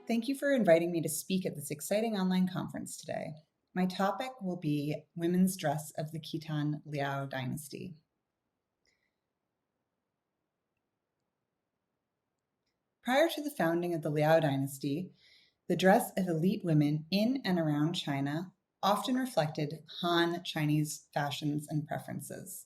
Thank you for inviting me to speak at this exciting online conference today. My topic will be women's dress of the Kitan Liao Dynasty. Prior to the founding of the Liao Dynasty, the dress of elite women in and around China often reflected Han Chinese fashions and preferences.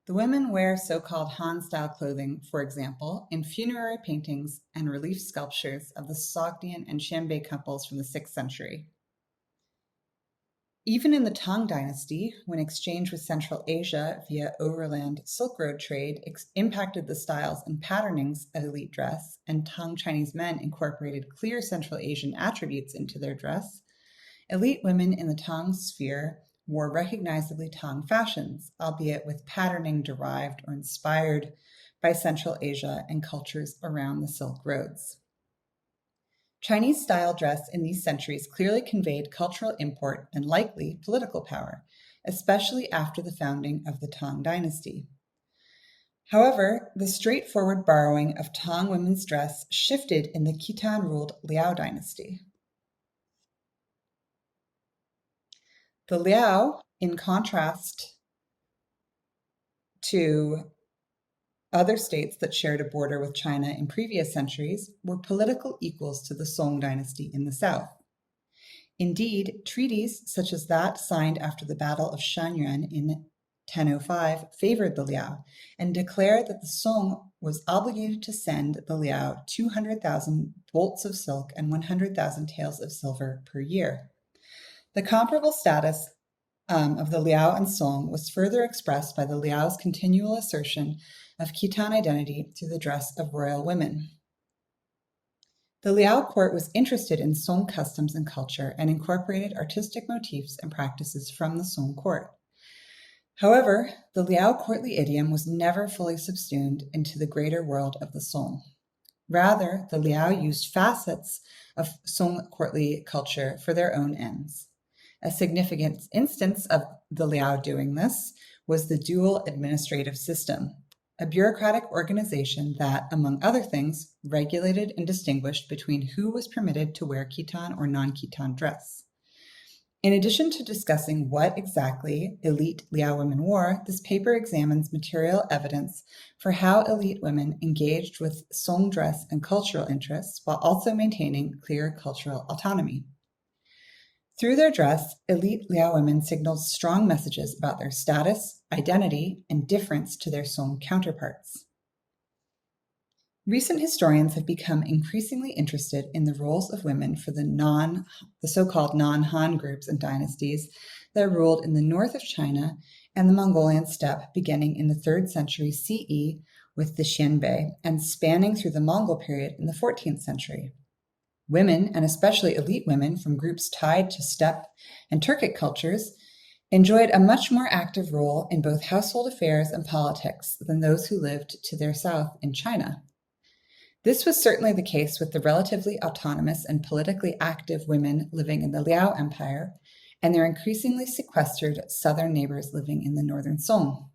The women wear so-called Han-style clothing, for example, in funerary paintings and relief sculptures of the Sogdian and Xianbei couples from the 6th century. Even in the Tang Dynasty, when exchange with Central Asia via overland Silk Road trade impacted the styles and patternings of elite dress, and Tang Chinese men incorporated clear Central Asian attributes into their dress, elite women in the Tang sphere wore recognizably Tang fashions, albeit with patterning derived or inspired by Central Asia and cultures around the Silk Roads. Chinese-style dress in these centuries clearly conveyed cultural import and likely political power, especially after the founding of the Tang Dynasty. However, the straightforward borrowing of Tang women's dress shifted in the Kitan-ruled Liao Dynasty. The Liao, in contrast to other states that shared a border with China in previous centuries, were political equals to the Song dynasty in the south. Indeed, treaties such as that signed after the Battle of Shanyuan in 1005 favored the Liao and declared that the Song was obligated to send the Liao 200,000 bolts of silk and 100,000 taels of silver per year. The comparable status of the Liao and Song was further expressed by the Liao's continual assertion of Kitan identity through the dress of royal women. The Liao court was interested in Song customs and culture and incorporated artistic motifs and practices from the Song court. However, the Liao courtly idiom was never fully subsumed into the greater world of the Song. Rather, the Liao used facets of Song courtly culture for their own ends. A significant instance of the Liao doing this was the dual administrative system, a bureaucratic organization that, among other things, regulated and distinguished between who was permitted to wear Kitan or non-Kitan dress. In addition to discussing what exactly elite Liao women wore, this paper examines material evidence for how elite women engaged with Song dress and cultural interests while also maintaining clear cultural autonomy. Through their dress, elite Liao women signaled strong messages about their status, identity, and difference to their Song counterparts. Recent historians have become increasingly interested in the roles of women for the so-called non-Han groups and dynasties that ruled in the north of China and the Mongolian steppe beginning in the 3rd century CE with the Xianbei and spanning through the Mongol period in the 14th century. Women, and especially elite women from groups tied to steppe and Turkic cultures, enjoyed a much more active role in both household affairs and politics than those who lived to their south in China. This was certainly the case with the relatively autonomous and politically active women living in the Liao Empire and their increasingly sequestered southern neighbors living in the northern Song.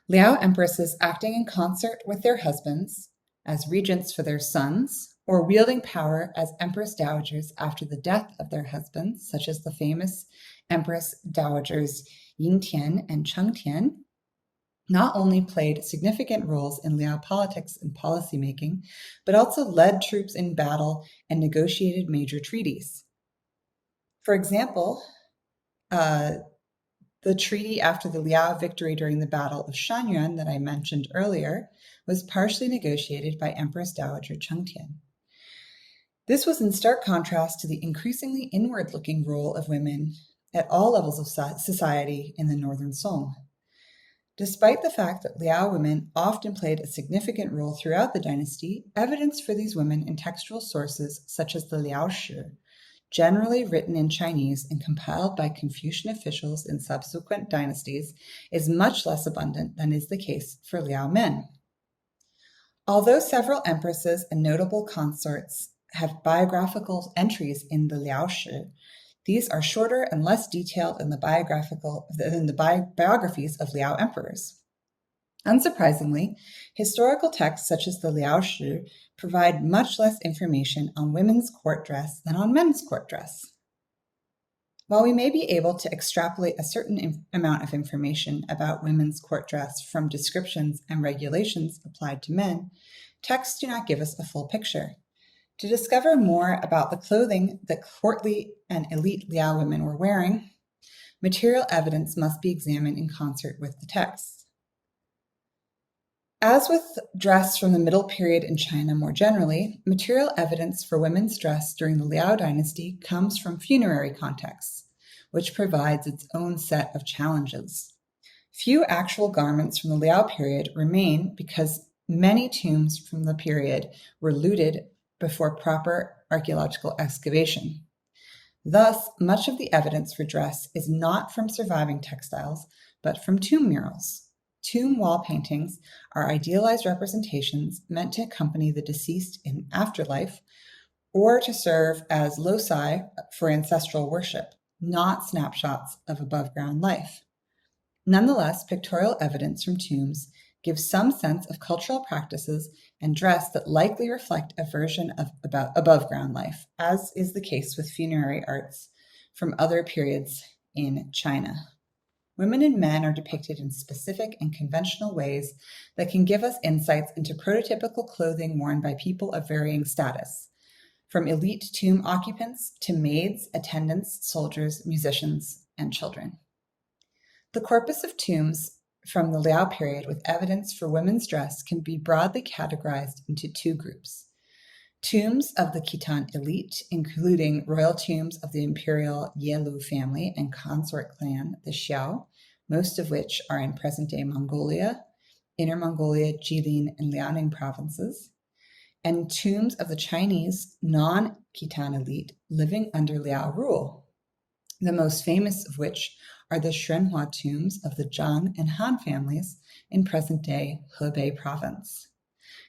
Liao empresses acting in concert with their husbands as regents for their sons, or wielding power as empress dowagers after the death of their husbands, such as the famous empress dowagers Yingtian and Chengtian, not only played significant roles in Liao politics and policymaking, but also led troops in battle and negotiated major treaties. For example, the treaty after the Liao victory during the Battle of Shanyuan that I mentioned earlier was partially negotiated by Empress Dowager Chengtian. This was in stark contrast to the increasingly inward-looking role of women at all levels of society in the northern Song. Despite the fact that Liao women often played a significant role throughout the dynasty, evidence for these women in textual sources such as the Liaosha, generally written in Chinese and compiled by Confucian officials in subsequent dynasties, is much less abundant than is the case for Liao men. Although several empresses and notable consorts have biographical entries in the Liaosha, these are shorter and less detailed than the biographies of Liao emperors. Unsurprisingly, historical texts such as the Liaosha provide much less information on women's court dress than on men's court dress. While we may be able to extrapolate a certain amount of information about women's court dress from descriptions and regulations applied to men, texts do not give us a full picture. To discover more about the clothing that courtly and elite Liao women were wearing, material evidence must be examined in concert with the texts. As with dress from the Middle Period in China more generally, material evidence for women's dress during the Liao dynasty comes from funerary contexts, which provides its own set of challenges. Few actual garments from the Liao period remain because many tombs from the period were looted before proper archaeological excavation. Thus, much of the evidence for dress is not from surviving textiles, but from tomb murals. Tomb wall paintings are idealized representations meant to accompany the deceased in afterlife or to serve as loci for ancestral worship, not snapshots of above-ground life. Nonetheless, pictorial evidence from tombs gives some sense of cultural practices and dress that likely reflect a version of above-ground life, as is the case with funerary arts from other periods in China. Women and men are depicted in specific and conventional ways that can give us insights into prototypical clothing worn by people of varying status, from elite tomb occupants to maids, attendants, soldiers, musicians, and children. The corpus of tombs from the Liao period with evidence for women's dress can be broadly categorized into two groups. Tombs of the Kitan elite, including royal tombs of the imperial Yelu family and consort clan, the Xiao, most of which are in present-day Mongolia, Inner Mongolia, Jilin, and Liaoning provinces, and tombs of the Chinese non-Kitan elite living under Liao rule, the most famous of which are the Shenhua tombs of the Zhang and Han families in present-day Hebei province.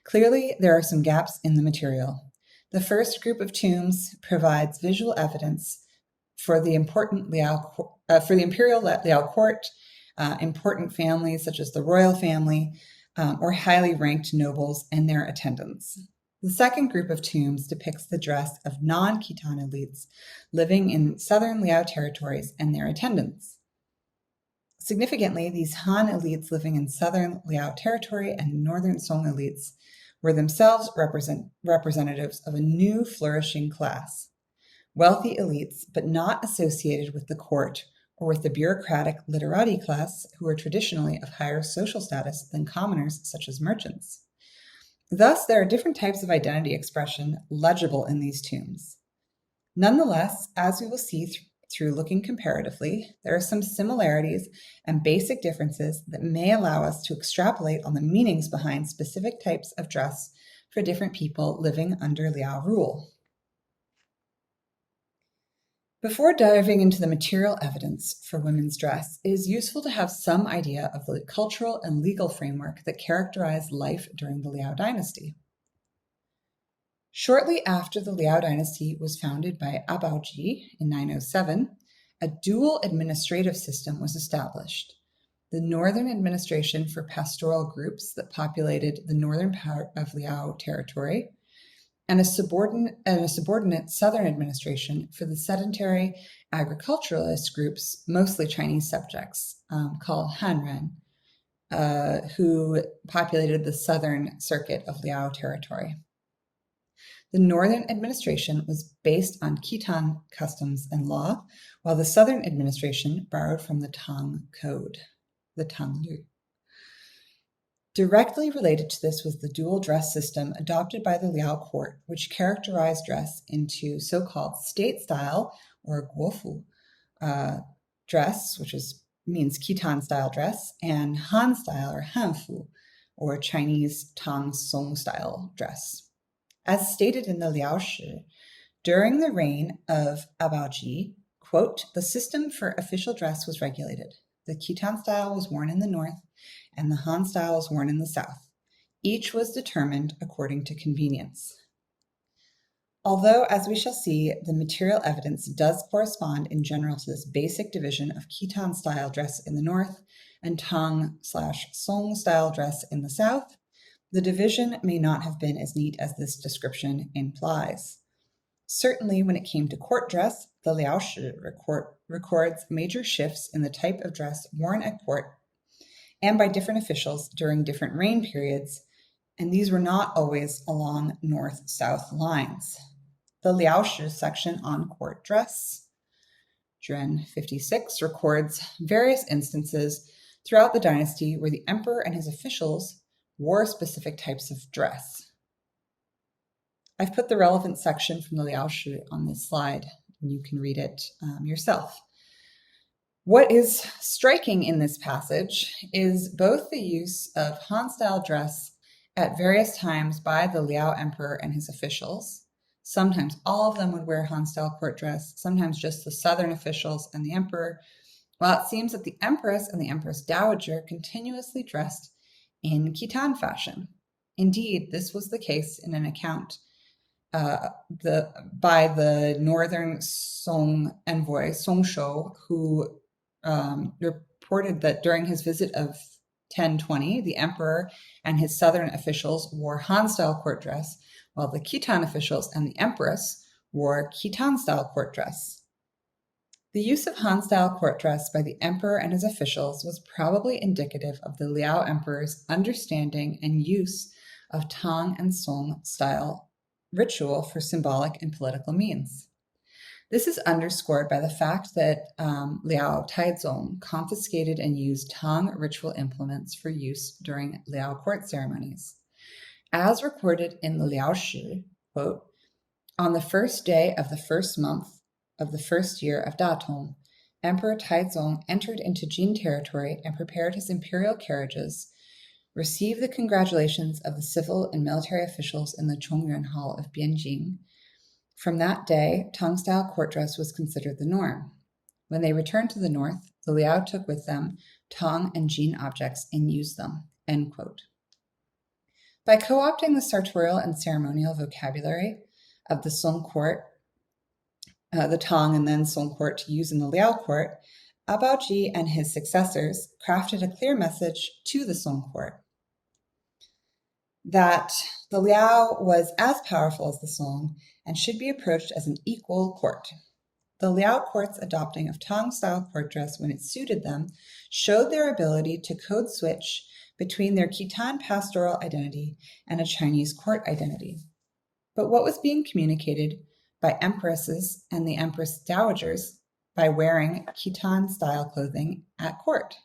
Clearly, there are some gaps in the material. The first group of tombs provides visual evidence for the imperial Liao court, important families such as the royal family, or highly ranked nobles and their attendants. The second group of tombs depicts the dress of non-Kitan elites living in southern Liao territories and their attendants. Significantly, these Han elites living in southern Liao territory and northern Song elites were themselves representatives of a new flourishing class, wealthy elites, but not associated with the court or with the bureaucratic literati class who were traditionally of higher social status than commoners such as merchants. Thus, there are different types of identity expression legible in these tombs. Nonetheless, as we will see through looking comparatively, there are some similarities and basic differences that may allow us to extrapolate on the meanings behind specific types of dress for different people living under Liao rule. Before diving into the material evidence for women's dress, it is useful to have some idea of the cultural and legal framework that characterized life during the Liao dynasty. Shortly after the Liao dynasty was founded by Abaoji in 907, a dual administrative system was established. The northern administration for pastoral groups that populated the northern part of Liao territory, and a subordinate southern administration for the sedentary agriculturalist groups, mostly Chinese subjects, called Hanren, who populated the southern circuit of Liao territory. The northern administration was based on Kitan customs and law, while the southern administration borrowed from the Tang Code, the Tang Lu. Directly related to this was the dual dress system adopted by the Liao court, which characterized dress into so-called state style, or guofu, dress, which is means Kitan style dress, and Han style or Hanfu, or Chinese Tang Song style dress. As stated in the Liaosha, during the reign of Abaoji, quote, the system for official dress was regulated. The Kitan style was worn in the north, and the Han style was worn in the south. Each was determined according to convenience. Although, as we shall see, the material evidence does correspond in general to this basic division of Kitan style dress in the north and Tang/Song style dress in the south, the division may not have been as neat as this description implies. Certainly, when it came to court dress, the Liaosha records major shifts in the type of dress worn at court and by different officials during different reign periods, and these were not always along north-south lines. The Liaosha section on court dress, Juan 56, records various instances throughout the dynasty where the emperor and his officials wore specific types of dress. I've put the relevant section from the Liaosha on this slide, and you can read it yourself. What is striking in this passage is both the use of Han-style dress at various times by the Liao emperor and his officials. Sometimes all of them would wear Han-style court dress, sometimes just the southern officials and the emperor, while it seems that the empress and the empress dowager continuously dressed in Kitan fashion. Indeed, this was the case in an account by the northern Song envoy, Song Shou, who reported that during his visit of 1020, the emperor and his southern officials wore Han-style court dress, while the Kitan officials and the empress wore Kitan-style court dress. The use of Han-style court dress by the emperor and his officials was probably indicative of the Liao emperor's understanding and use of Tang and Song-style ritual for symbolic and political means. This is underscored by the fact that Liao Taizong confiscated and used Tang ritual implements for use during Liao court ceremonies. As recorded in the Liaosha, quote, on the first day of the first month of the first year of Datong, Emperor Taizong entered into Jin territory and prepared his imperial carriages, received the congratulations of the civil and military officials in the Chongyuan Hall of Bianjing. From that day, Tang-style court dress was considered the norm. When they returned to the north, the Liao took with them Tang and Jin objects and used them, end quote. By co-opting the sartorial and ceremonial vocabulary of the Song court, the Tang and then Song court to use in the Liao court, Abaoji and his successors crafted a clear message to the Song court that the Liao was as powerful as the Song and should be approached as an equal court. The Liao court's adopting of Tang-style court dress when it suited them showed their ability to code switch between their Kitan pastoral identity and a Chinese court identity. But what was being communicated by empresses and the empress dowagers by wearing Kitan-style clothing at court?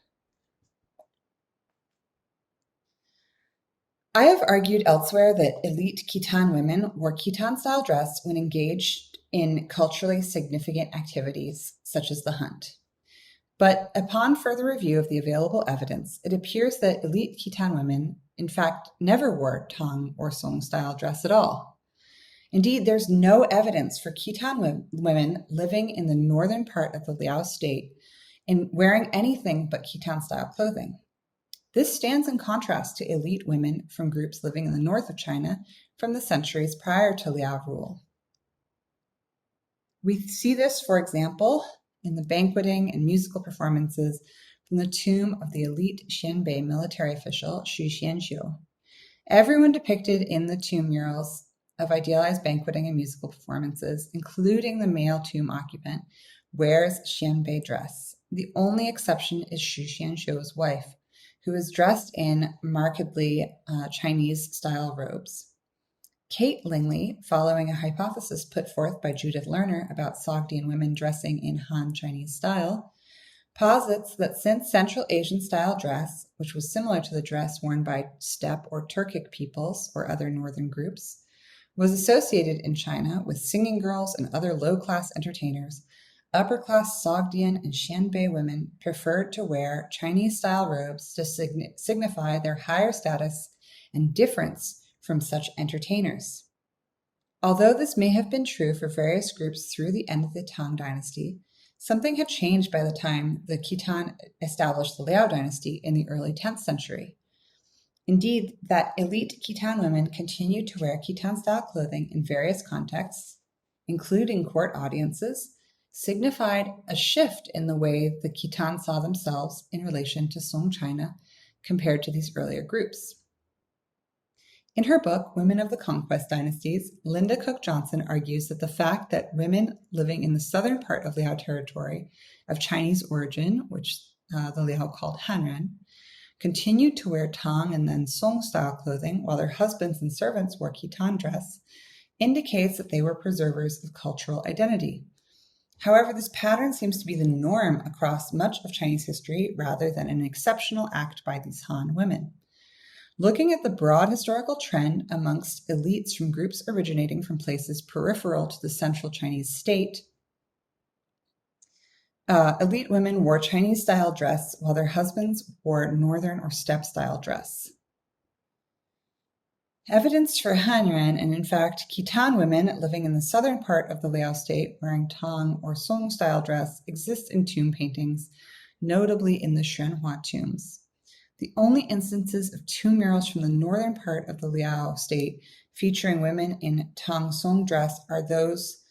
I have argued elsewhere that elite Kitan women wore Kitan-style dress when engaged in culturally significant activities such as the hunt. But upon further review of the available evidence, it appears that elite Kitan women, in fact, never wore Tang or Song-style dress at all. Indeed, there's no evidence for Kitan women living in the northern part of the Liao state in wearing anything but Kitan-style clothing. This stands in contrast to elite women from groups living in the north of China from the centuries prior to Liao rule. We see this, for example, in the banqueting and musical performances from the tomb of the elite Xianbei military official Xu Xianxiu. Everyone depicted in the tomb murals of idealized banqueting and musical performances, including the male tomb occupant, wears Xianbei dress. The only exception is Xu Xianxiu's wife, who is dressed in markedly Chinese-style robes. Kate Lingley, following a hypothesis put forth by Judith Lerner about Sogdian women dressing in Han Chinese style, posits that since Central Asian-style dress, which was similar to the dress worn by steppe or Turkic peoples or other northern groups, was associated in China with singing girls and other low-class entertainers, upper-class Sogdian and Xianbei women preferred to wear Chinese-style robes to signify their higher status and difference from such entertainers. Although this may have been true for various groups through the end of the Tang Dynasty, something had changed by the time the Kitan established the Liao Dynasty in the early 10th century. Indeed, that elite Kitan women continued to wear Kitan-style clothing in various contexts, including court audiences, signified a shift in the way the Kitan saw themselves in relation to Song China compared to these earlier groups. In her book, Women of the Conquest Dynasties, Linda Cook Johnson argues that the fact that women living in the southern part of Liao territory of Chinese origin, which the Liao called Hanren, continued to wear Tang and then Song-style clothing while their husbands and servants wore Kitan dress, indicates that they were preservers of cultural identity. However, this pattern seems to be the norm across much of Chinese history rather than an exceptional act by these Han women. Looking at the broad historical trend amongst elites from groups originating from places peripheral to the central Chinese state, elite women wore Chinese-style dress while their husbands wore northern or steppe-style dress. Evidence for Hanren, and in fact Kitan women living in the southern part of the Liao state wearing Tang or Song-style dress, exists in tomb paintings, notably in the Xuanhua tombs. The only instances of tomb murals from the northern part of the Liao state featuring women in Tang Song dress are those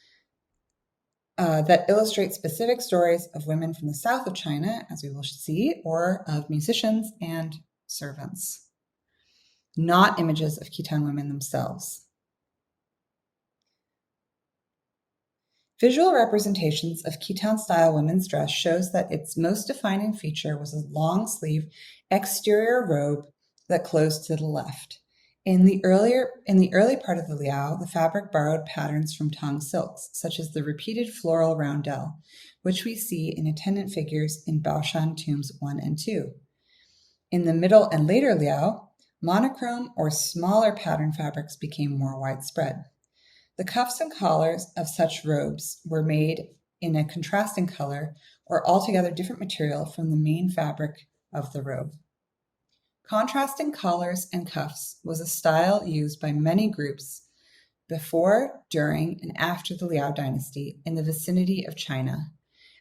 that illustrate specific stories of women from the south of China, as we will see, or of musicians and servants, not images of Kitan women themselves. Visual representations of Kitan-style women's dress shows that its most defining feature was a long-sleeve exterior robe that closed to the left. In the early part of the Liao, the fabric borrowed patterns from Tang silks, such as the repeated floral roundel, which we see in attendant figures in Baoshan tombs 1 and 2. In the middle and later Liao, monochrome or smaller pattern fabrics became more widespread. The cuffs and collars of such robes were made in a contrasting color or altogether different material from the main fabric of the robe. Contrasting collars and cuffs was a style used by many groups before, during, and after the Liao dynasty in the vicinity of China,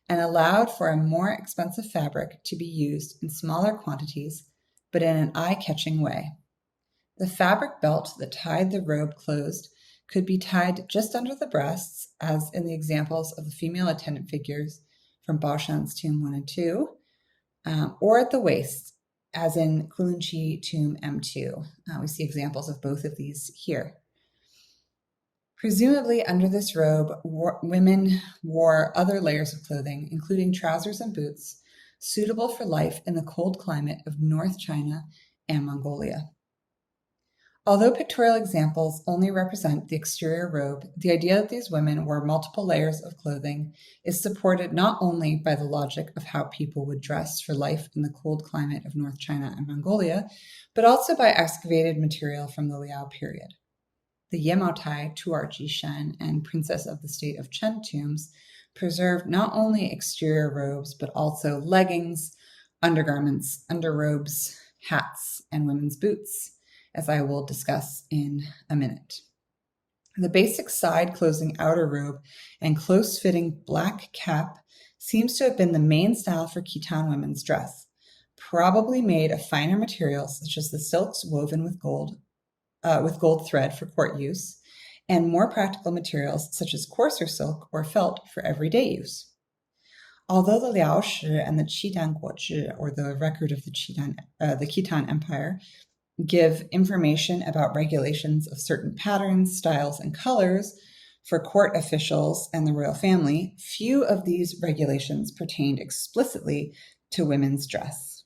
and allowed for a more expensive fabric to be used in smaller quantities, but in an eye-catching way. The fabric belt that tied the robe closed could be tied just under the breasts, as in the examples of the female attendant figures from Baoshan's tomb 1 and 2, or at the waist, as in Kulunchi tomb M2. We see examples of both of these here. Presumably under this robe, women wore other layers of clothing, including trousers and boots, suitable for life in the cold climate of North China and Mongolia. Although pictorial examples only represent the exterior robe, the idea that these women wore multiple layers of clothing is supported not only by the logic of how people would dress for life in the cold climate of North China and Mongolia, but also by excavated material from the Liao period. The Yemaotai, Tuarji Shen, and Princess of the State of Chen tombs preserved not only exterior robes, but also leggings, undergarments, underrobes, hats, and women's boots, as I will discuss in a minute. The basic side-closing outer robe and close-fitting black cap seems to have been the main style for Kitan women's dress, probably made of finer materials such as the silks woven with gold thread for court use, and more practical materials such as coarser silk or felt for everyday use. Although the Liaosha and the Qidan Guozhi, or the record of the Kitan Empire, give information about regulations of certain patterns, styles, and colors for court officials and the royal family, few of these regulations pertained explicitly to women's dress.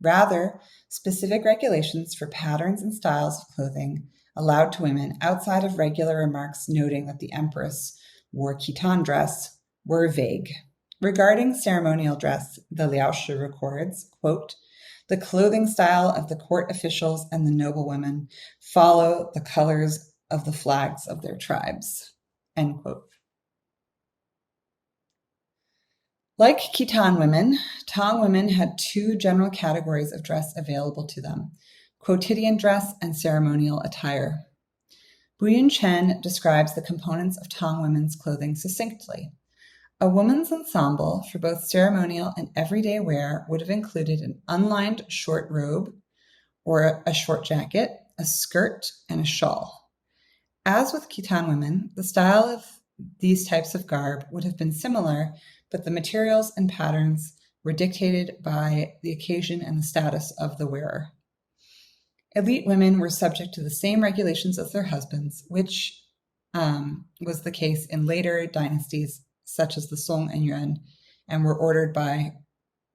Rather, specific regulations for patterns and styles of clothing allowed to women outside of regular remarks noting that the empress wore Kitan dress were vague. Regarding ceremonial dress, the Liaosha records, quote, "The clothing style of the court officials and the noblewomen follow the colors of the flags of their tribes," end quote. Like Kitan women, Tang women had two general categories of dress available to them: quotidian dress and ceremonial attire. Buyun Chen describes the components of Tang women's clothing succinctly. A woman's ensemble for both ceremonial and everyday wear would have included an unlined short robe or a short jacket, a skirt, and a shawl. As with Kitan women, the style of these types of garb would have been similar, but the materials and patterns were dictated by the occasion and the status of the wearer. Elite women were subject to the same regulations as their husbands, which was the case in later dynasties such as the Song and Yuan, and were ordered by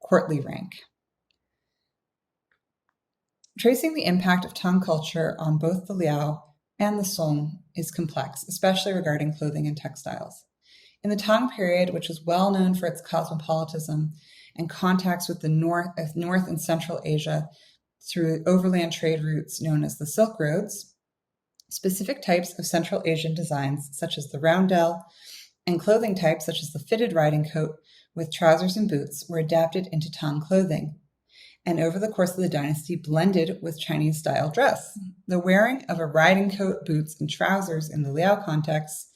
courtly rank. Tracing the impact of Tang culture on both the Liao and the Song is complex, especially regarding clothing and textiles. In the Tang period, which was well known for its cosmopolitanism and contacts with the North and Central Asia through overland trade routes known as the Silk Roads, specific types of Central Asian designs, such as the roundel, and clothing types, such as the fitted riding coat with trousers and boots, were adapted into Tang clothing, and over the course of the dynasty blended with Chinese-style dress. The wearing of a riding coat, boots, and trousers in the Liao context,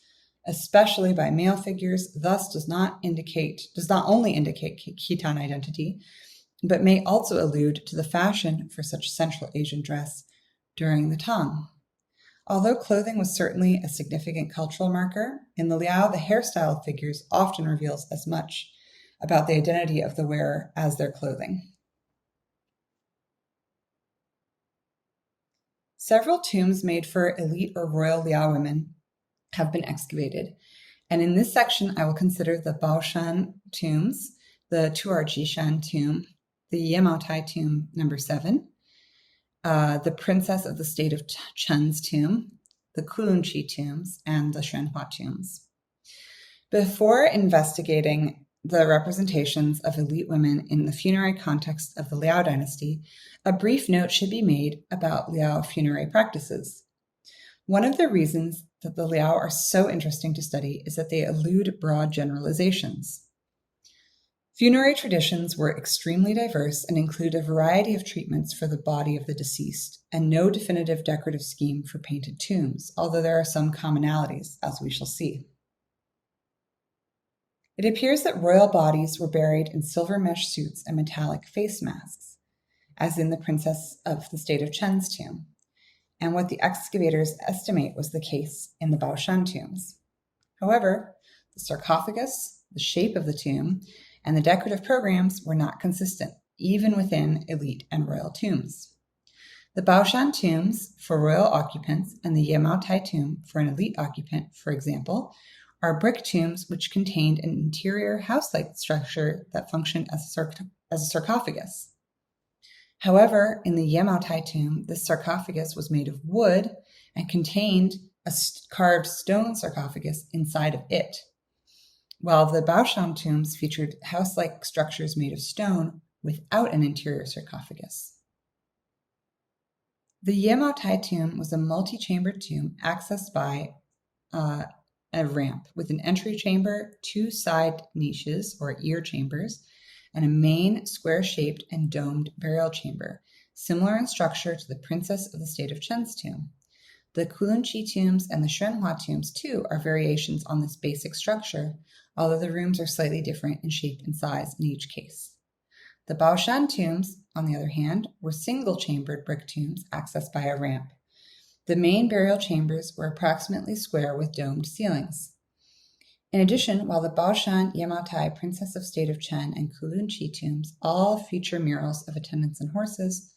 especially by male figures, thus does not only indicate Khitan identity, but may also allude to the fashion for such Central Asian dress during the Tang. Although clothing was certainly a significant cultural marker, in the Liao, the hairstyle of figures often reveals as much about the identity of the wearer as their clothing. Several tombs made for elite or royal Liao women have been excavated, and in this section I will consider the Baoshan tombs, the Tuarjishan tomb, the Yemaotai tomb number 7, the Princess of the State of Chen's tomb, the Kulunchi tombs, and the Xuanhua tombs. Before investigating the representations of elite women in the funerary context of the Liao dynasty, a brief note should be made about Liao funerary practices. One of the reasons that the Liao are so interesting to study is that they elude broad generalizations. Funerary traditions were extremely diverse and include a variety of treatments for the body of the deceased, and no definitive decorative scheme for painted tombs, although there are some commonalities, as we shall see. It appears that royal bodies were buried in silver mesh suits and metallic face masks, as in the Princess of the State of Chen's tomb, and what the excavators estimate was the case in the Baoshan tombs. However, the sarcophagus, the shape of the tomb, and the decorative programs were not consistent, even within elite and royal tombs. The Baoshan tombs for royal occupants and the Yemaotai tomb for an elite occupant, for example, are brick tombs which contained an interior house-like structure that functioned as a sarcophagus. However, in the Yemaotai tomb, this sarcophagus was made of wood and contained a carved stone sarcophagus inside of it, while the Baoshan tombs featured house-like structures made of stone without an interior sarcophagus. The Yemaotai tomb was a multi-chambered tomb accessed by a ramp with an entry chamber, 2 side niches or ear chambers, and a main square-shaped and domed burial chamber, similar in structure to the Princess of the State of Chen's tomb. The Kulunchi tombs and the Xuanhua tombs, too, are variations on this basic structure, although the rooms are slightly different in shape and size in each case. The Baoshan tombs, on the other hand, were single-chambered brick tombs accessed by a ramp. The main burial chambers were approximately square with domed ceilings. In addition, while the Baoshan, Yemaotai, Princess of State of Chen, and Kulunchi tombs all feature murals of attendants and horses,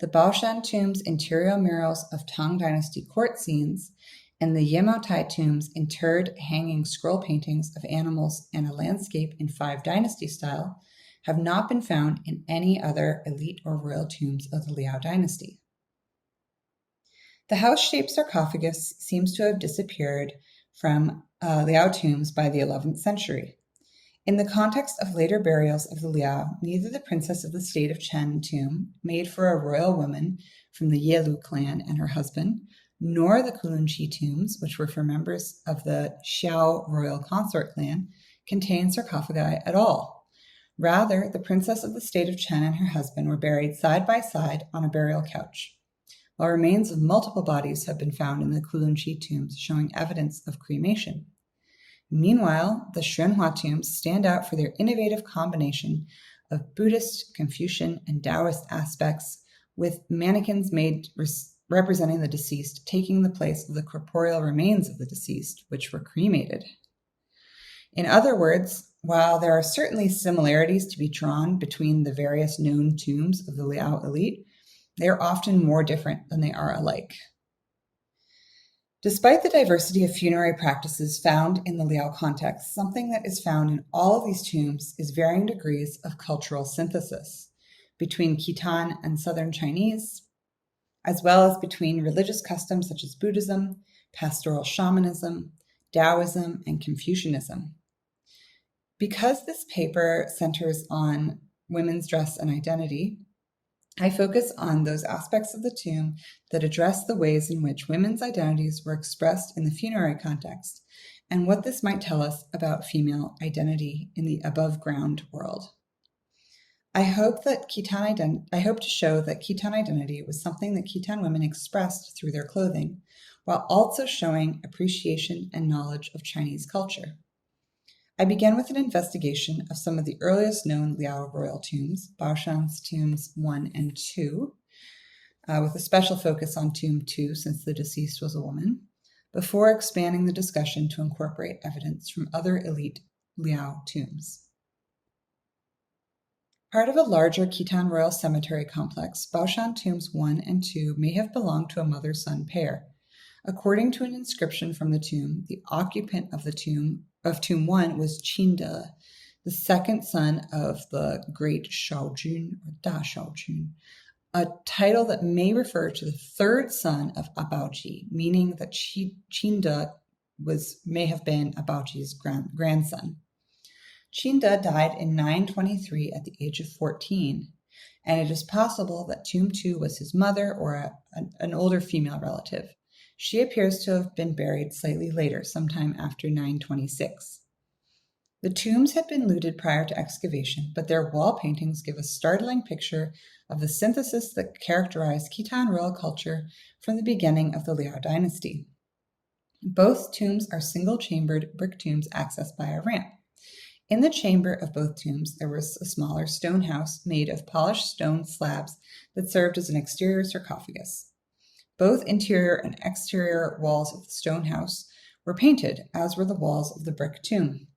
the Baoshan tomb's interior murals of Tang Dynasty court scenes and the Yemaotai tomb's interred hanging scroll paintings of animals and a landscape in 5 Dynasty style have not been found in any other elite or royal tombs of the Liao dynasty. The house-shaped sarcophagus seems to have disappeared from Liao tombs by the 11th century. In the context of later burials of the Liao, neither the Princess of the State of Chen tomb, made for a royal woman from the Yelu clan and her husband, nor the Kulunchi tombs, which were for members of the Xiao royal consort clan, contain sarcophagi at all, Rather, the princess of the state of Chen and her husband were buried side by side on a burial couch, while remains of multiple bodies have been found in the Kulunchi tombs showing evidence of cremation. Meanwhile, the Xuanhua tombs stand out for their innovative combination of Buddhist, Confucian, and Taoist aspects, with mannequins made representing the deceased taking the place of the corporeal remains of the deceased, which were cremated. In other words, while there are certainly similarities to be drawn between the various known tombs of the Liao elite, they are often more different than they are alike. Despite the diversity of funerary practices found in the Liao context, something that is found in all of these tombs is varying degrees of cultural synthesis between Kitan and Southern Chinese, as well as between religious customs such as Buddhism, pastoral shamanism, Taoism, and Confucianism. Because this paper centers on women's dress and identity, I focus on those aspects of the tomb that address the ways in which women's identities were expressed in the funerary context and what this might tell us about female identity in the above-ground world. I hope to show that Kitan identity was something that Kitan women expressed through their clothing, while also showing appreciation and knowledge of Chinese culture. I began with an investigation of some of the earliest known Liao royal tombs, Baoshan's tombs 1 and 2, with a special focus on tomb 2 since the deceased was a woman, before expanding the discussion to incorporate evidence from other elite Liao tombs. Part of a larger Kitan royal cemetery complex, Baoshan tombs 1 and 2 may have belonged to a mother-son pair. According to an inscription from the tomb, the occupant of tomb 1 was Qinda, the second son of the great Shaojun, or Da Shaojun, a title that may refer to the third son of Abaoji, meaning that Qinda may have been Abaoji's grandson. Qinda died in 923 at the age of 14, and it is possible that tomb 2 was his mother or an older female relative. She appears to have been buried slightly later, sometime after 926. The tombs had been looted prior to excavation, but their wall paintings give a startling picture of the synthesis that characterized Kitan royal culture from the beginning of the Liao dynasty. Both tombs are single-chambered brick tombs accessed by a ramp. In the chamber of both tombs, there was a smaller stone house made of polished stone slabs that served as an exterior sarcophagus. Both interior and exterior walls of the stone house were painted, as were the walls of the brick tomb.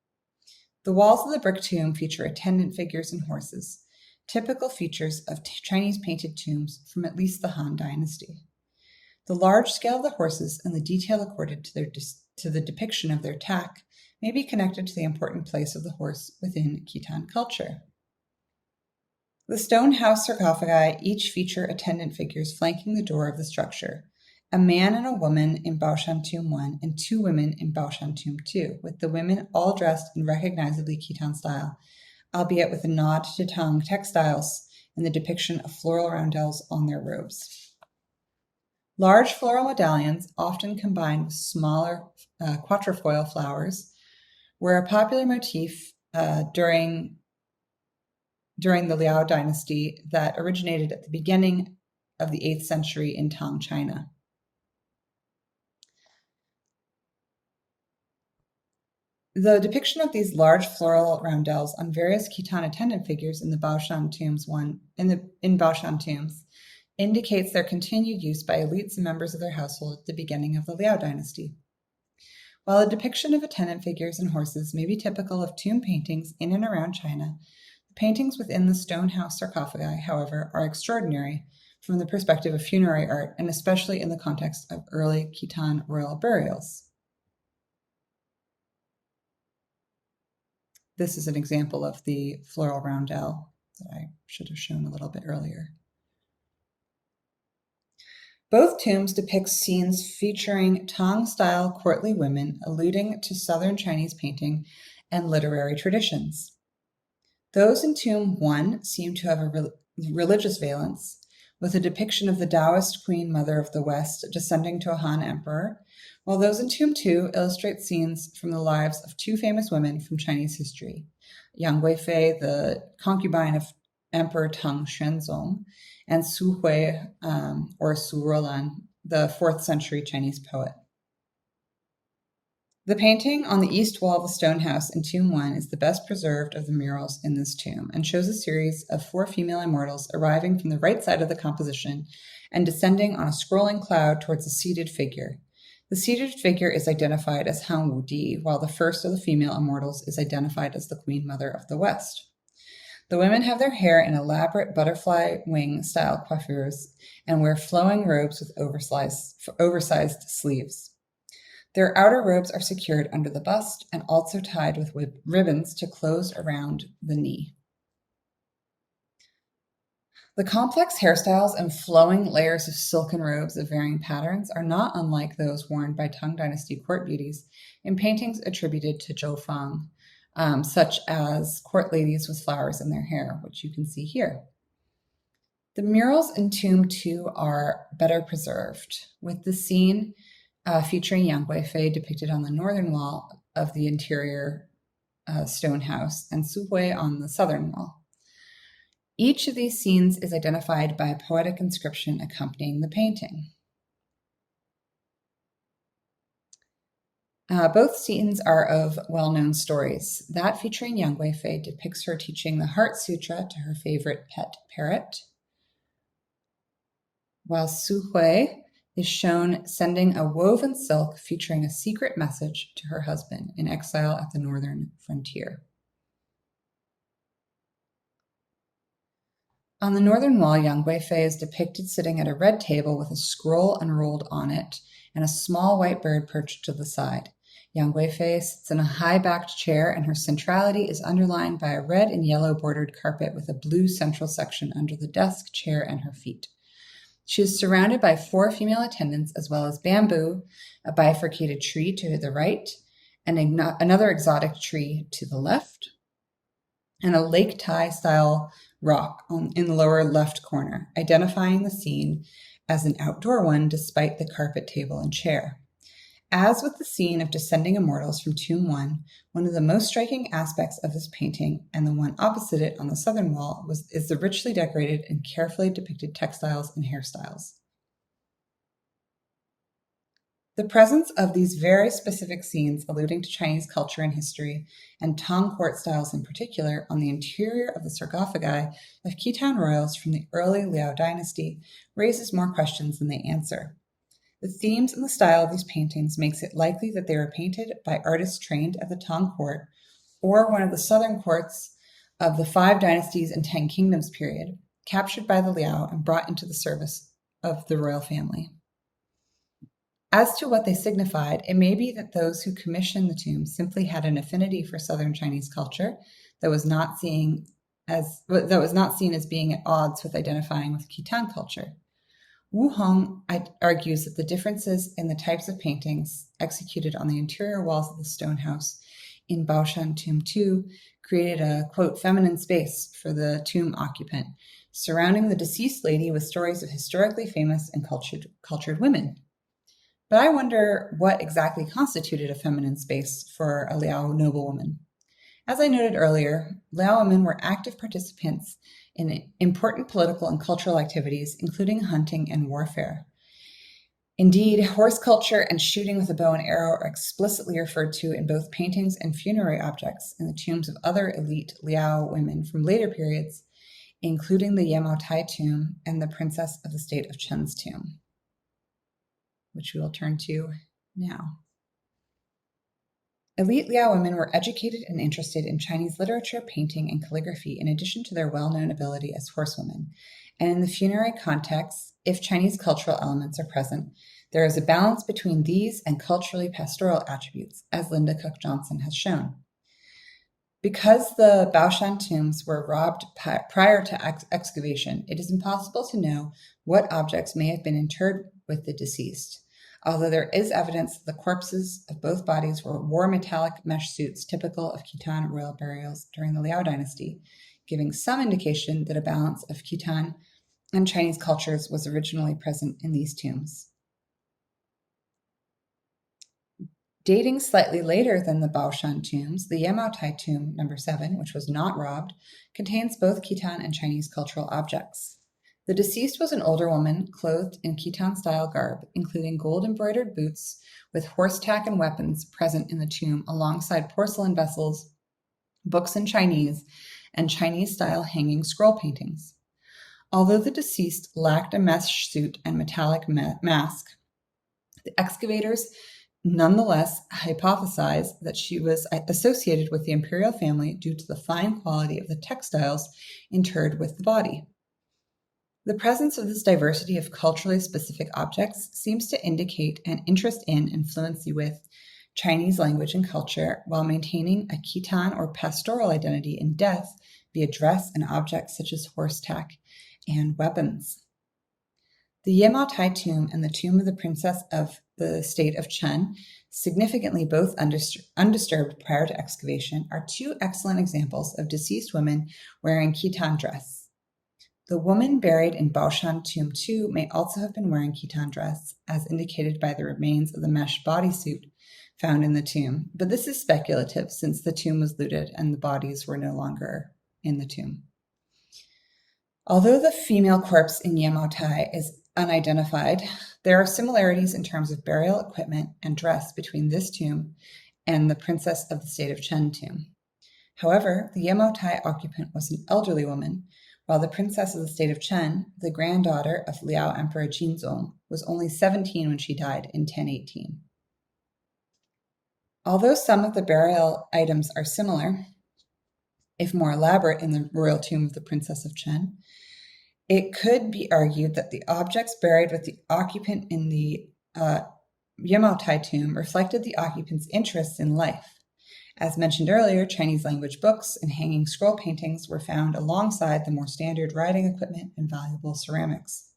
The walls of the brick tomb feature attendant figures and horses, typical features of Chinese painted tombs from at least the Han Dynasty. The large scale of the horses and the detail accorded to the depiction of their tack may be connected to the important place of the horse within Kitan culture. The stone house sarcophagi each feature attendant figures flanking the door of the structure, a man and a woman in Baoshan Tomb 1 and 2 women in Baoshan Tomb 2, with the women all dressed in recognizably Kitan style, albeit with a nod to Tang textiles and the depiction of floral roundels on their robes. Large floral medallions, often combined with smaller quatrefoil flowers, were a popular motif during the Liao dynasty that originated at the beginning of the 8th century in Tang, China. The depiction of these large floral roundels on various Kitan attendant figures in the Baoshan tombs in Baoshan tombs indicates their continued use by elites and members of their household at the beginning of the Liao dynasty. While a depiction of attendant figures and horses may be typical of tomb paintings in and around China, the paintings within the stone house sarcophagi, however, are extraordinary from the perspective of funerary art, and especially in the context of early Kitan royal burials. This is an example of the floral roundel that I should have shown a little bit earlier. Both tombs depict scenes featuring Tang-style courtly women, alluding to Southern Chinese painting and literary traditions. Those in Tomb 1 seem to have a religious valence, with a depiction of the Taoist Queen Mother of the West descending to a Han emperor, while those in Tomb 2 illustrate scenes from the lives of 2 famous women from Chinese history, Yang Guifei, the concubine of Emperor Tang Xuanzong, and Su Hui, or Su Rolan, the 4th century Chinese poet. The painting on the east wall of the stone house in Tomb 1 is the best preserved of the murals in this tomb and shows a series of 4 female immortals arriving from the right side of the composition and descending on a scrolling cloud towards a seated figure. The seated figure is identified as Han Wu Di, while the first of the female immortals is identified as the Queen Mother of the West. The women have their hair in elaborate butterfly wing-style coiffures and wear flowing robes with oversized sleeves. Their outer robes are secured under the bust and also tied with ribbons to close around the knee. The complex hairstyles and flowing layers of silken robes of varying patterns are not unlike those worn by Tang Dynasty court beauties in paintings attributed to Zhou Fang, such as court ladies with flowers in their hair, which you can see here. The murals in Tomb 2 are better preserved, with the scene featuring Yang Guifei depicted on the northern wall of the interior stone house and Su Hui on the southern wall. Each of these scenes is identified by a poetic inscription accompanying the painting. Both scenes are of well-known stories. That featuring Yang Guifei depicts her teaching the Heart Sutra to her favorite pet parrot, while Su Hui is shown sending a woven silk featuring a secret message to her husband in exile at the northern frontier. On the northern wall, Yang Guifei is depicted sitting at a red table with a scroll unrolled on it and a small white bird perched to the side. Yang Guifei sits in a high-backed chair, and her centrality is underlined by a red and yellow bordered carpet with a blue central section under the desk, chair, and her feet. She is surrounded by 4 female attendants, as well as bamboo, a bifurcated tree to the right, and another exotic tree to the left, and a lake tie-style rock in the lower left corner, identifying the scene as an outdoor one despite the carpet table and chair. As with the scene of descending immortals from Tomb 1, one of the most striking aspects of this painting, and the one opposite it on the southern wall, is the richly decorated and carefully depicted textiles and hairstyles. The presence of these very specific scenes alluding to Chinese culture and history, and Tang court styles in particular, on the interior of the sarcophagi of Kitan royals from the early Liao Dynasty raises more questions than they answer. The themes and the style of these paintings makes it likely that they were painted by artists trained at the Tang court or one of the southern courts of the 5 dynasties and 10 kingdoms period, captured by the Liao and brought into the service of the royal family. As to what they signified, it may be that those who commissioned the tombs simply had an affinity for southern Chinese culture that was not seen as being at odds with identifying with Kitan culture. Wu Hong argues that the differences in the types of paintings executed on the interior walls of the stone house in Baoshan Tomb 2 created a, quote, feminine space for the tomb occupant, surrounding the deceased lady with stories of historically famous and cultured women. But I wonder what exactly constituted a feminine space for a Liao noblewoman. As I noted earlier, Liao women were active participants in important political and cultural activities, including hunting and warfare. Indeed, horse culture and shooting with a bow and arrow are explicitly referred to in both paintings and funerary objects in the tombs of other elite Liao women from later periods, including the Yemao Tai tomb and the Princess of the State of Chen's tomb, which we will turn to now. Elite Liao women were educated and interested in Chinese literature, painting, and calligraphy, in addition to their well-known ability as horsewomen. And in the funerary context, if Chinese cultural elements are present, there is a balance between these and culturally pastoral attributes, as Linda Cook-Johnson has shown. Because the Baoshan tombs were robbed prior to excavation, it is impossible to know what objects may have been interred with the deceased, although there is evidence that the corpses of both bodies wore metallic mesh suits typical of Kitan royal burials during the Liao Dynasty, giving some indication that a balance of Kitan and Chinese cultures was originally present in these tombs. Dating slightly later than the Baoshan tombs, the Yemaotai tomb number 7, which was not robbed, contains both Kitan and Chinese cultural objects. The deceased was an older woman clothed in Kitan-style garb, including gold-embroidered boots with horse tack and weapons present in the tomb alongside porcelain vessels, books in Chinese, and Chinese-style hanging scroll paintings. Although the deceased lacked a mesh suit and metallic mask, the excavators nonetheless hypothesized that she was associated with the imperial family due to the fine quality of the textiles interred with the body. The presence of this diversity of culturally specific objects seems to indicate an interest in and fluency with Chinese language and culture while maintaining a Kitan or pastoral identity in death via dress and objects such as horse tack and weapons. The Yemaotai tomb and the tomb of the princess of the state of Chen, significantly both undisturbed prior to excavation, are two excellent examples of deceased women wearing Kitan dress. The woman buried in Baoshan Tomb 2 may also have been wearing Kitan dress, as indicated by the remains of the mesh bodysuit found in the tomb, but this is speculative since the tomb was looted and the bodies were no longer in the tomb. Although the female corpse in Yemaotai is unidentified, there are similarities in terms of burial equipment and dress between this tomb and the princess of the state of Chen tomb. However, the Yemaotai occupant was an elderly woman, while the princess of the state of Chen, the granddaughter of Liao Emperor Jinzong, was only 17 when she died in 1018. Although some of the burial items are similar, if more elaborate in the royal tomb of the princess of Chen, it could be argued that the objects buried with the occupant in the Yemaotai tomb reflected the occupant's interests in life. As mentioned earlier, Chinese language books and hanging scroll paintings were found alongside the more standard writing equipment and valuable ceramics.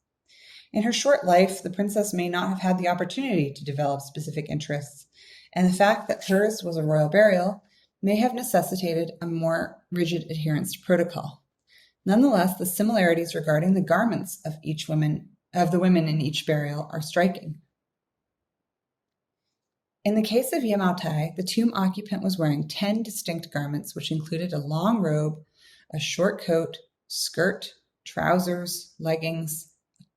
In her short life, the princess may not have had the opportunity to develop specific interests, and the fact that hers was a royal burial may have necessitated a more rigid adherence to protocol. Nonetheless, the similarities regarding the garments of the women in each burial are striking. In the case of Yemaotai, the tomb occupant was wearing 10 distinct garments, which included a long robe, a short coat, skirt, trousers, leggings,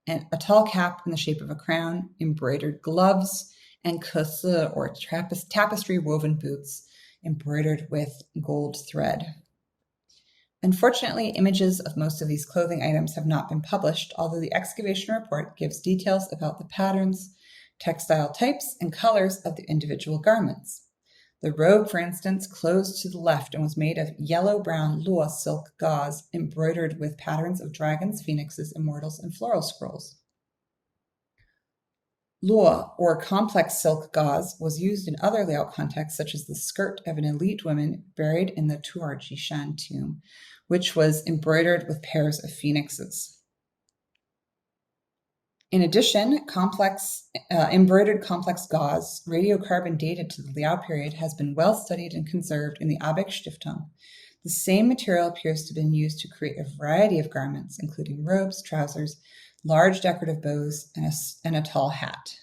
and a tall cap in the shape of a crown, embroidered gloves, and kese or tapestry woven boots embroidered with gold thread. Unfortunately, images of most of these clothing items have not been published, although the excavation report gives details about the patterns, textile types, and colors of the individual garments. The robe, for instance, closed to the left and was made of yellow-brown Luo silk gauze embroidered with patterns of dragons, phoenixes, immortals, and floral scrolls. Luo, or complex silk gauze, was used in other Liao contexts, such as the skirt of an elite woman buried in the Tuar Jishan tomb, which was embroidered with pairs of phoenixes. In addition, embroidered complex gauze, radiocarbon dated to the Liao period, has been well studied and conserved in the Abeck Stiftung. The same material appears to have been used to create a variety of garments, including robes, trousers, large decorative bows, and a tall hat.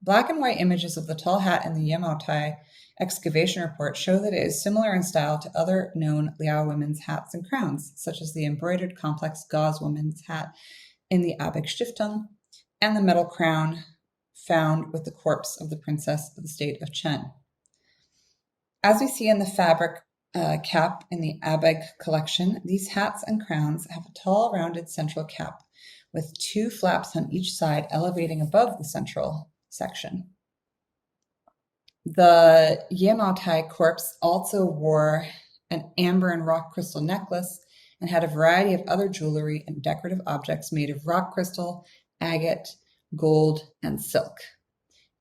Black and white images of the tall hat in the Yemaotai excavation report show that it is similar in style to other known Liao women's hats and crowns, such as the embroidered complex gauze woman's hat in the Abeck Stiftung and the metal crown found with the corpse of the princess of the state of Chen. As we see in the fabric cap in the Abeck collection, these hats and crowns have a tall, rounded central cap with 2 flaps on each side elevating above the central section. The Yemaotai corpse also wore an amber and rock crystal necklace and had a variety of other jewelry and decorative objects made of rock crystal, agate, gold, and silk.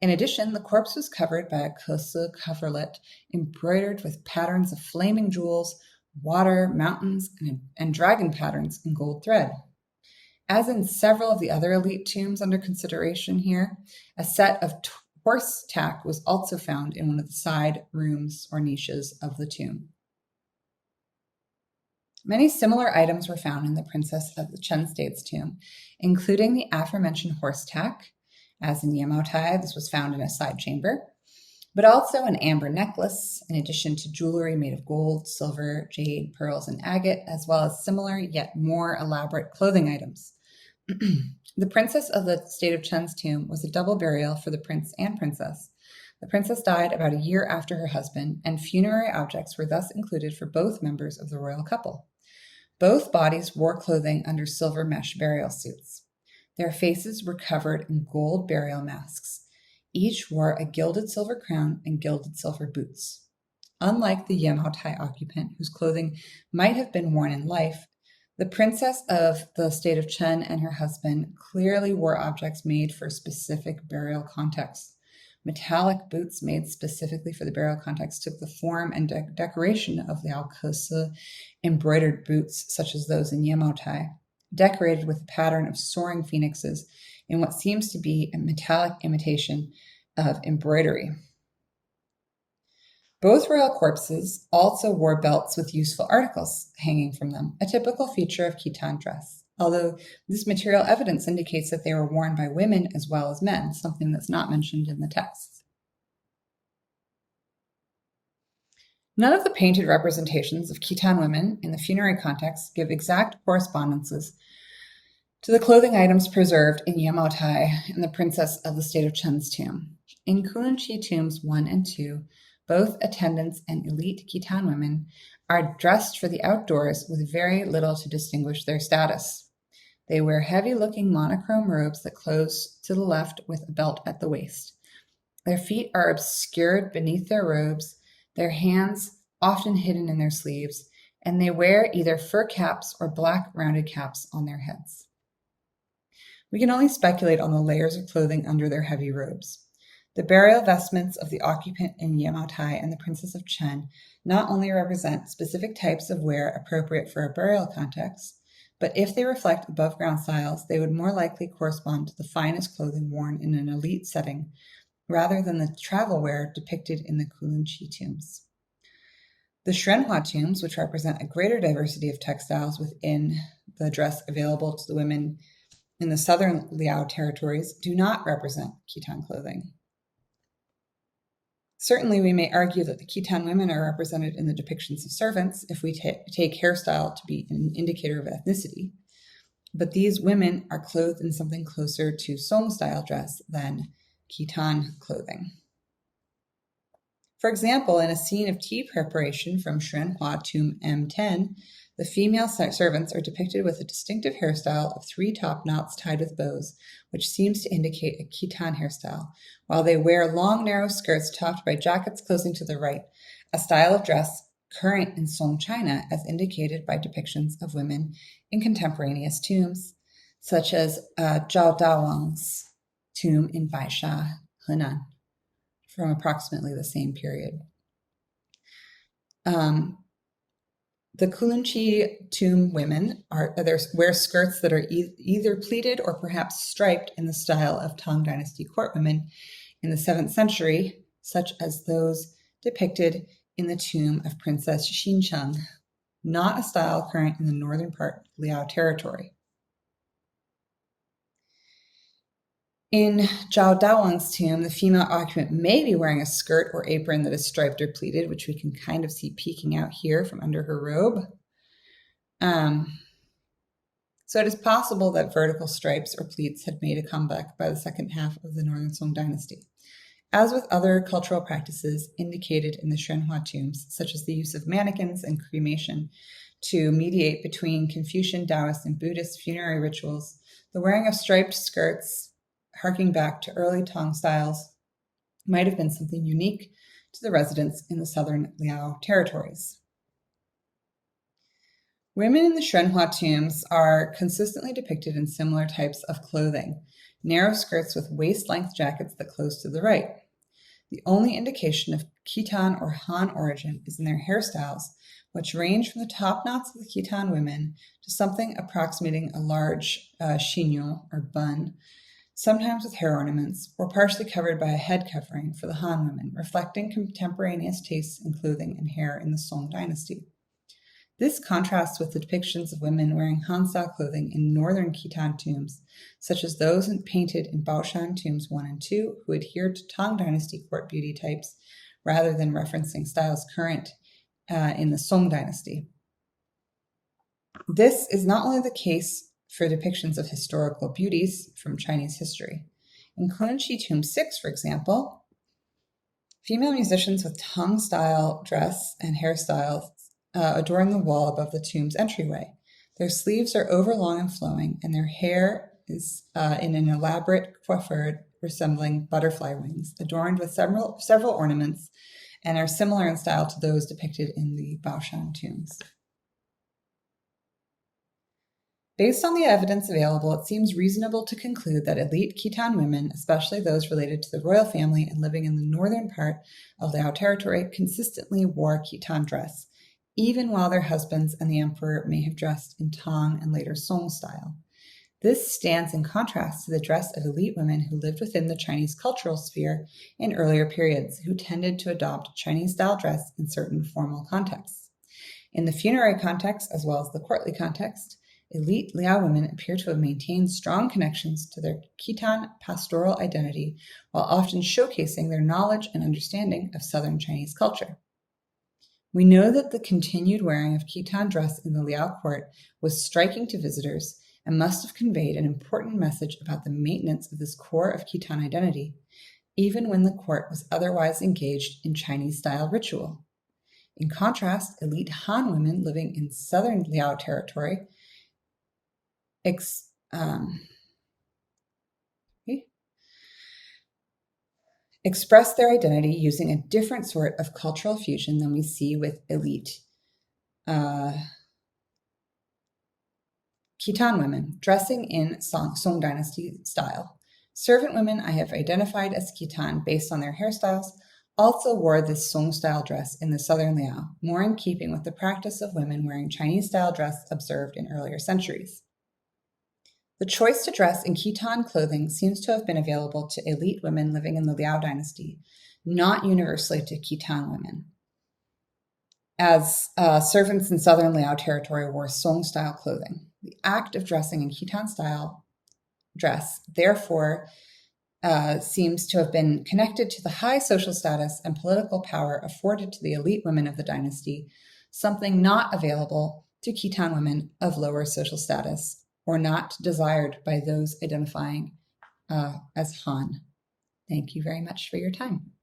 In addition, the corpse was covered by a kese coverlet embroidered with patterns of flaming jewels, water, mountains, and dragon patterns in gold thread. As in several of the other elite tombs under consideration here, a set of horse tack was also found in one of the side rooms or niches of the tomb. Many similar items were found in the princess of the Chen state's tomb, including the aforementioned horse tack, As in Yamaotai, this was found in a side chamber, but also an amber necklace, in addition to jewelry made of gold, silver, jade, pearls, and agate, as well as similar yet more elaborate clothing items. The princess of the state of Chen's tomb was a double burial for the prince and princess. The princess died about a year after her husband, and funerary objects were thus included for both members of the royal couple. Both bodies wore clothing under silver mesh burial suits. Their faces were covered in gold burial masks. Each wore a gilded silver crown and gilded silver boots. Unlike the Yamaotai occupant, whose clothing might have been worn in life, the princess of the state of Chen and her husband clearly wore objects made for specific burial contexts. Metallic boots made specifically for the burial context took the form and decoration of Liaosha embroidered boots, such as those in Yamaotai, decorated with a pattern of soaring phoenixes in what seems to be a metallic imitation of embroidery. Both royal corpses also wore belts with useful articles hanging from them, a typical feature of Kitan dress, although this material evidence indicates that they were worn by women as well as men, something that's not mentioned in the texts. None of the painted representations of Kitan women in the funerary context give exact correspondences to the clothing items preserved in Yamaotai and the princess of the state of Chen's tomb. In Kulunchi tombs 1 and 2, both attendants and elite Kitan women are dressed for the outdoors with very little to distinguish their status. They wear heavy-looking monochrome robes that close to the left with a belt at the waist. Their feet are obscured beneath their robes, their hands often hidden in their sleeves, and they wear either fur caps or black rounded caps on their heads. We can only speculate on the layers of clothing under their heavy robes. The burial vestments of the occupant in Yamaotai and the Princess of Chen not only represent specific types of wear appropriate for a burial context, but if they reflect above-ground styles, they would more likely correspond to the finest clothing worn in an elite setting, rather than the travel wear depicted in the Kulunchi tombs. The Shrenhua tombs, which represent a greater diversity of textiles within the dress available to the women in the southern Liao territories, do not represent Kitan clothing. Certainly, we may argue that the Kitan women are represented in the depictions of servants if we take hairstyle to be an indicator of ethnicity, but these women are clothed in something closer to Song-style dress than Kitan clothing. For example, in a scene of tea preparation from Shrenhua Tomb M10, the female servants are depicted with a distinctive hairstyle of 3 top knots tied with bows, which seems to indicate a Kitan hairstyle, while they wear long, narrow skirts topped by jackets closing to the right, a style of dress current in Song China as indicated by depictions of women in contemporaneous tombs, such as Zhao Dawang's tomb in Baisha, Henan, from approximately the same period. The Kulunchi tomb women wear skirts that are either pleated or perhaps striped in the style of Tang Dynasty court women in the 7th century, such as those depicted in the tomb of Princess Xincheng, not a style current in the northern part of Liao territory. In Zhao Dawang's tomb, the female occupant may be wearing a skirt or apron that is striped or pleated, which we can kind of see peeking out here from under her robe. So it is possible that vertical stripes or pleats had made a comeback by the second half of the Northern Song dynasty. As with other cultural practices indicated in the Shrenhua tombs, such as the use of mannequins and cremation to mediate between Confucian, Taoist, and Buddhist funerary rituals, the wearing of striped skirts, harking back to early Tang styles, might have been something unique to the residents in the southern Liao territories. Women in the Shrenhua tombs are consistently depicted in similar types of clothing, narrow skirts with waist-length jackets that close to the right. The only indication of Kitan or Han origin is in their hairstyles, which range from the top knots of the Kitan women to something approximating a large chignon or bun, sometimes with hair ornaments, or partially covered by a head covering for the Han women, reflecting contemporaneous tastes in clothing and hair in the Song dynasty. This contrasts with the depictions of women wearing Han-style clothing in northern Kitan tombs, such as those painted in Baoshan tombs 1 and 2, who adhered to Tang Dynasty court beauty types rather than referencing styles current in the Song Dynasty. This is not only the case for depictions of historical beauties from Chinese history. In Konchi Tomb 6, for example, female musicians with Tang-style dress and hairstyles adorn the wall above the tomb's entryway. Their sleeves are overlong and flowing, and their hair is in an elaborate coiffure resembling butterfly wings, adorned with several ornaments, and are similar in style to those depicted in the Baoshan tombs. Based on the evidence available, it seems reasonable to conclude that elite Kitan women, especially those related to the royal family and living in the northern part of Liao territory, consistently wore Kitan dress, even while their husbands and the emperor may have dressed in Tang and later Song style. This stands in contrast to the dress of elite women who lived within the Chinese cultural sphere in earlier periods, who tended to adopt Chinese-style dress in certain formal contexts. In the funerary context, as well as the courtly context, elite Liao women appear to have maintained strong connections to their Kitan pastoral identity, while often showcasing their knowledge and understanding of southern Chinese culture. We know that the continued wearing of Kitan dress in the Liao court was striking to visitors and must have conveyed an important message about the maintenance of this core of Kitan identity, even when the court was otherwise engaged in Chinese-style ritual. In contrast, elite Han women living in southern Liao territory express their identity using a different sort of cultural fusion than we see with elite Kitan women, dressing in Song Dynasty style. Servant women I have identified as Kitan based on their hairstyles also wore this Song-style dress in the southern Liao, more in keeping with the practice of women wearing Chinese-style dress observed in earlier centuries. The choice to dress in Kitan clothing seems to have been available to elite women living in the Liao dynasty, not universally to Kitan women, as servants in southern Liao territory wore Song-style clothing. The act of dressing in Kitan-style dress, therefore, seems to have been connected to the high social status and political power afforded to the elite women of the dynasty, something not available to Kitan women of lower social status, or not desired by those identifying as Han. Thank you very much for your time.